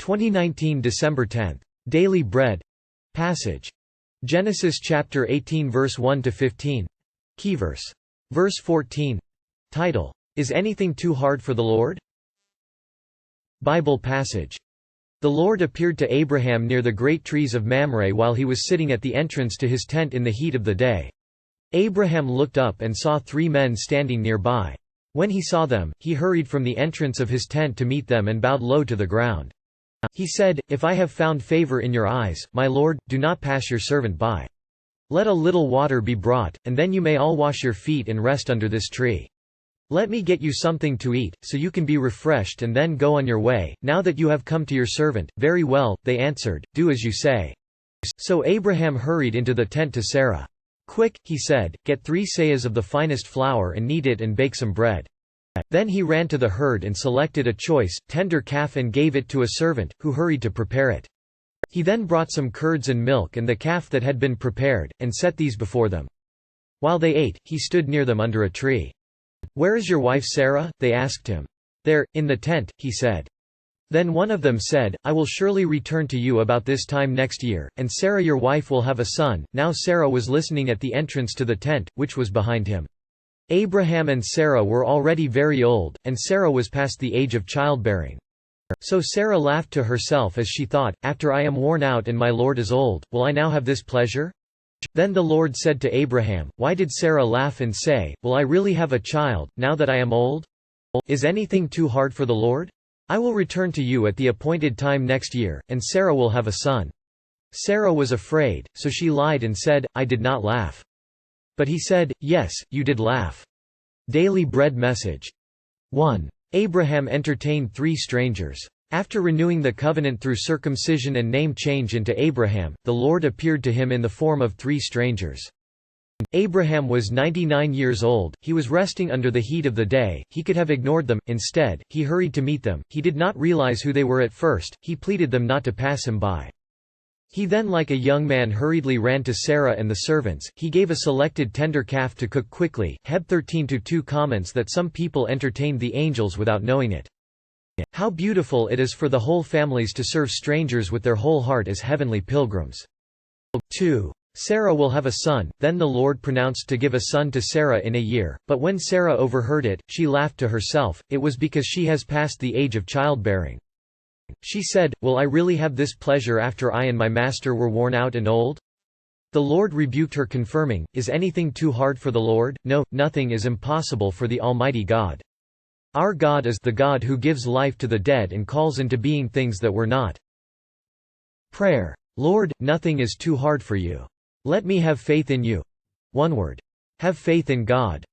2019 December 10. Daily Bread. Passage. Genesis chapter 18 verse 1 to 15. Key verse. Verse 14. Title: Is anything too hard for the Lord? Bible passage. The Lord appeared to Abraham near the great trees of Mamre while he was sitting at the entrance to his tent in the heat of the day. Abraham looked up and saw 3 men standing nearby. When he saw them, he hurried from the entrance of his tent to meet them and bowed low to the ground. He said, "If I have found favor in your eyes, my Lord, do not pass your servant by. Let a little water be brought, and then you may all wash your feet and rest under this tree. Let me get you something to eat, so you can be refreshed and then go on your way, now that you have come to your servant." "Very well," they answered, "do as you say." So Abraham hurried into the tent to Sarah. "Quick," he said, "get 3 seahs of the finest flour and knead it and bake some bread." Then he ran to the herd and selected a choice, tender calf and gave it to a servant, who hurried to prepare it. He then brought some curds and milk and the calf that had been prepared, and set these before them. While they ate, he stood near them under a tree. "Where is your wife Sarah?" they asked him. "There, in the tent," he said. Then one of them said, "I will surely return to you about this time next year, and Sarah your wife will have a son." Now Sarah was listening at the entrance to the tent, which was behind him. Abraham and Sarah were already very old, and Sarah was past the age of childbearing. So Sarah laughed to herself as she thought, "After I am worn out and my Lord is old, will I now have this pleasure?" Then the Lord said to Abraham, "Why did Sarah laugh and say, 'Will I really have a child, now that I am old?' Is anything too hard for the Lord? I will return to you at the appointed time next year, and Sarah will have a son." Sarah was afraid, so she lied and said, "I did not laugh." But he said, "Yes, you did laugh." Daily Bread message. 1. Abraham entertained 3 strangers. After renewing the covenant through circumcision and name change into Abraham, the Lord appeared to him in the form of 3 strangers. Abraham was 99 years old, he was resting under the heat of the day, he could have ignored them, instead, he hurried to meet them, he did not realize who they were at first, he pleaded them not to pass him by. He then like a young man hurriedly ran to Sarah and the servants, he gave a selected tender calf to cook quickly. Heb 13:2 comments that some people entertained the angels without knowing it. How beautiful it is for the whole families to serve strangers with their whole heart as heavenly pilgrims. 2. Sarah will have a son. Then the Lord pronounced to give a son to Sarah in a year, but when Sarah overheard it, she laughed to herself, it was because she has passed the age of childbearing. She said, "Will I really have this pleasure after I and my master were worn out and old?" The Lord rebuked her, confirming, "Is anything too hard for the Lord? No, nothing is impossible for the Almighty God. Our God is the God who gives life to the dead and calls into being things that were not." Prayer. Lord, nothing is too hard for you. Let me have faith in you. One word. Have faith in God.